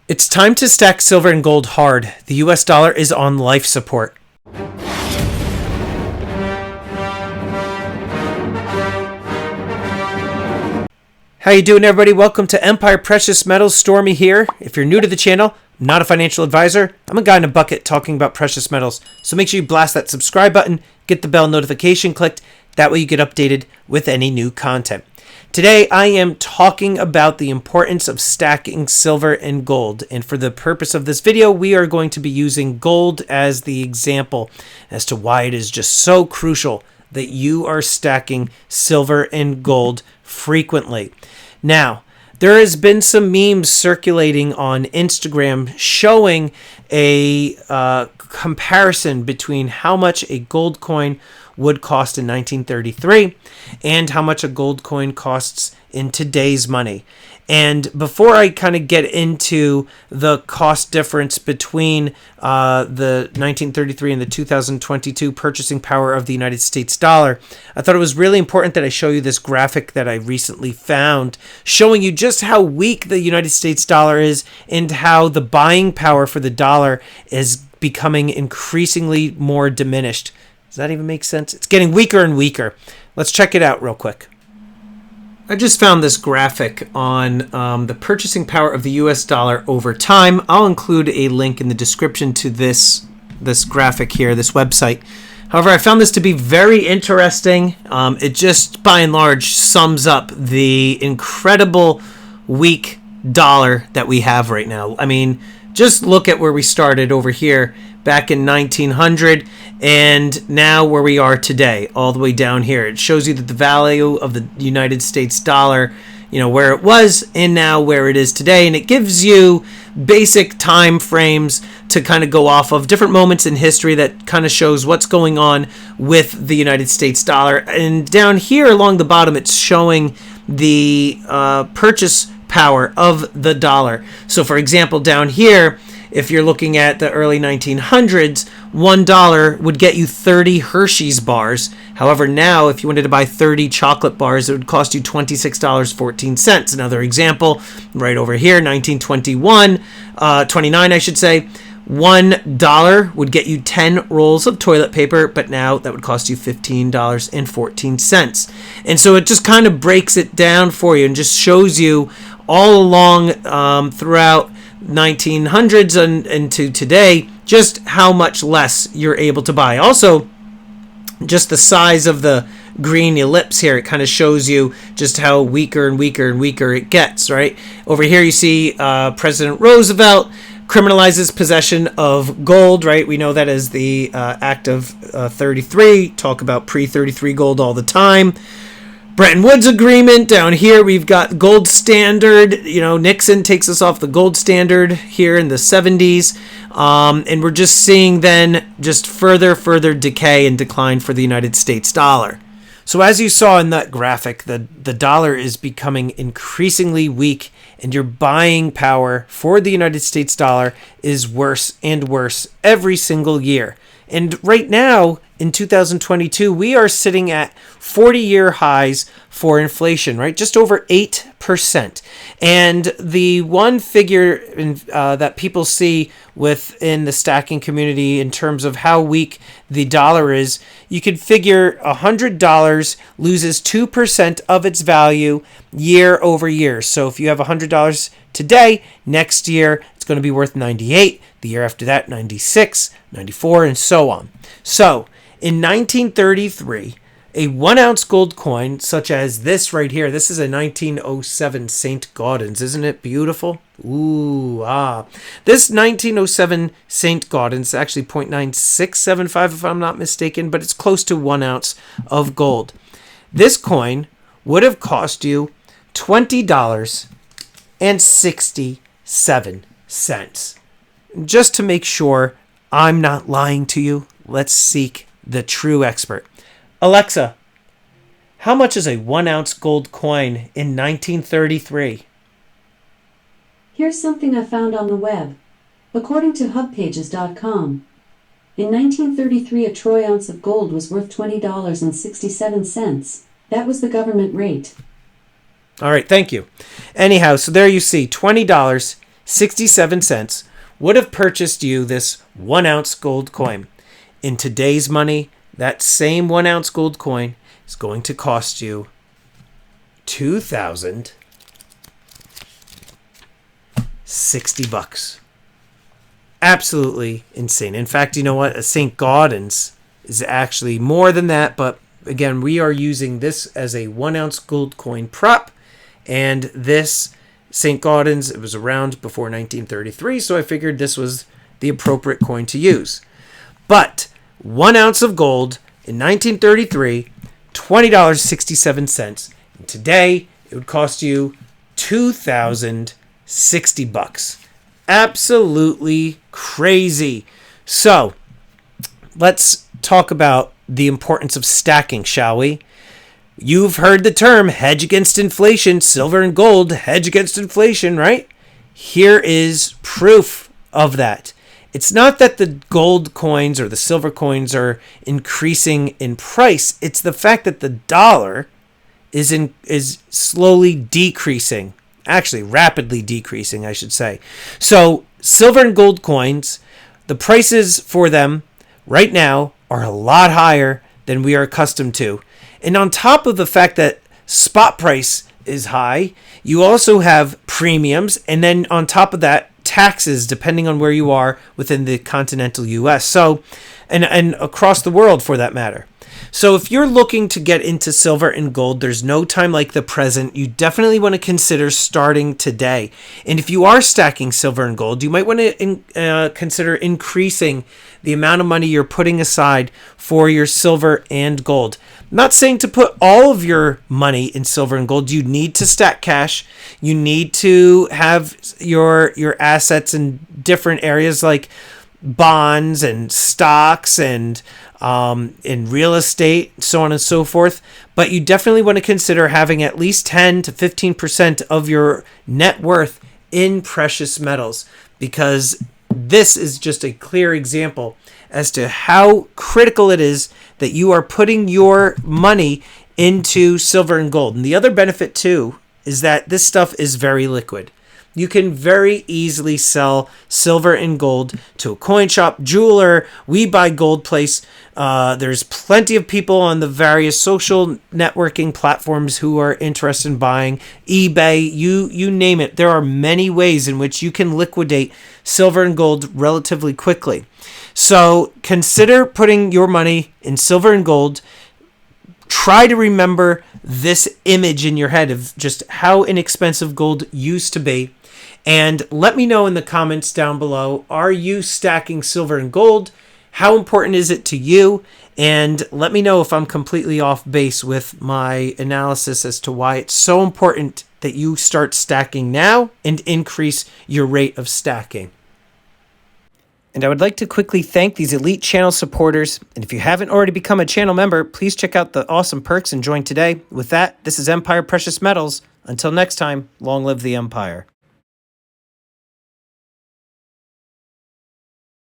It's time to stack silver and gold hard. The US dollar is on life support. How you doing, everybody? Welcome to Empire Precious Metals. Stormy here. If you're new to the channel, I'm not a financial advisor. I'm a guy in a bucket talking about precious metals. So make sure you blast that subscribe button, get the bell notification clicked. That way you get updated with any new content. Today, I am talking about the importance of stacking silver and gold. And for the purpose of this video, we are going to be using gold as the example as to why it is just so crucial that you are stacking silver and gold frequently. Now, there has been some memes circulating on Instagram showing a comparison between how much a gold coin would cost in 1933 and how much a gold coin costs in today's money. And before I kind of get into the cost difference between the 1933 and the 2022 purchasing power of the United States dollar, I thought it was really important that I show you this graphic that I recently found showing you just how weak the United States dollar is and how the buying power for the dollar is becoming increasingly more diminished. Does that even make sense? It's getting weaker and weaker. Let's check it out real quick. I just found this graphic on the purchasing power of the US dollar over time. I'll include a link in the description to this graphic here, this website. However, I found this to be very interesting. It just, by and large, sums up the incredible weak dollar that we have right now. I mean, just look at where we started over here back in 1900 and now where we are today, all the way down here. It shows you that the value of the United States dollar, where it was and now where it is today. And it gives you basic time frames to kind of go off of different moments in history that kind of shows what's going on with the United States dollar. And down here along the bottom, it's showing the purchase power of the dollar. So for example, down here, if you're looking at the early 1900s, $1 would get you 30 Hershey's bars. However, now if you wanted to buy 30 chocolate bars, it would cost you $26.14. Another example, right over here, 29, I should say, $1 would get you 10 rolls of toilet paper, but now that would cost you $15.14. And so it just kind of breaks it down for you and just shows you all along throughout 1900s and to today just how much less you're able to buy. Also, just the size of the green ellipse here, it kind of shows you just how weaker and weaker and weaker it gets, right? Over here you see President Roosevelt criminalizes possession of gold, right? We know that as the Act of 33. Talk about pre-33 gold all the time. Bretton Woods Agreement. Down here we've got gold standard. Nixon takes us off the gold standard here in the 70s. And we're just seeing then just further decay and decline for the United States dollar. So as you saw in that graphic, the dollar is becoming increasingly weak, and your buying power for the United States dollar is worse and worse every single year. And right now, in 2022, we are sitting at 40-year highs for inflation, right? Just over 8%. And the one figure that people see within the stacking community in terms of how weak the dollar is, you could figure $100 loses 2% of its value year over year. So if you have $100 today, next year it's going to be worth 98, the year after that 96, 94, and so on. So in 1933, a 1-ounce gold coin such as this right here, this is a 1907 St. Gaudens. Isn't it beautiful? Ooh, ah. This 1907 St. Gaudens, actually 0.9675 if I'm not mistaken, but it's close to 1 ounce of gold. This coin would have cost you $20.67. Just to make sure I'm not lying to you, let's seek the true expert. Alexa, how much is a 1-ounce gold coin in 1933? Here's something I found on the web. According to hubpages.com, in 1933 a troy ounce of gold was worth $20.67. That was the government rate. All right, thank you. Anyhow, so there you see, $20 $2,267.67 would have purchased you this 1 ounce gold coin. In today's money, that same 1 ounce gold coin is going to cost you $2,060. Absolutely insane. In fact, you know what? A St. Gaudens is actually more than that, but again, we are using this as a 1 ounce gold coin prop, and this St. Gaudens, it was around before 1933, so I figured this was the appropriate coin to use. But 1 ounce of gold in 1933, $20.67, and today it would cost you $2,060. Absolutely crazy. So let's talk about the importance of stacking, shall we? You've heard the term hedge against inflation, silver and gold, hedge against inflation, right? Here is proof of that. It's not that the gold coins or the silver coins are increasing in price. It's the fact that the dollar is slowly decreasing. Actually, rapidly decreasing, I should say. So silver and gold coins, the prices for them right now are a lot higher than we are accustomed to. And on top of the fact that spot price is high, you also have premiums, and then on top of that, taxes depending on where you are within the continental US. So, and across the world for that matter. So if you're looking to get into silver and gold, there's no time like the present. You definitely want to consider starting today. And if you are stacking silver and gold, you might want to consider increasing the amount of money you're putting aside for your silver and gold. I'm not saying to put all of your money in silver and gold. You need to stack cash. You need to have your assets in different areas like bonds and stocks and in real estate, so on and so forth. But you definitely want to consider having at least 10 to 15% of your net worth in precious metals, because this is just a clear example as to how critical it is that you are putting your money into silver and gold. And the other benefit too is that this stuff is very liquid. You can very easily sell silver and gold to a coin shop, jeweler, We Buy Gold place. There's plenty of people on the various social networking platforms who are interested in buying. eBay, you name it. There are many ways in which you can liquidate silver and gold relatively quickly. So consider putting your money in silver and gold. Try to remember this image in your head of just how inexpensive gold used to be. And let me know in the comments down below, are you stacking silver and gold? How important is it to you? And let me know if I'm completely off base with my analysis as to why it's so important that you start stacking now and increase your rate of stacking. And I would like to quickly thank these elite channel supporters. And if you haven't already become a channel member, please check out the awesome perks and join today. With that, this is Empire Precious Metals. Until next time, long live the Empire.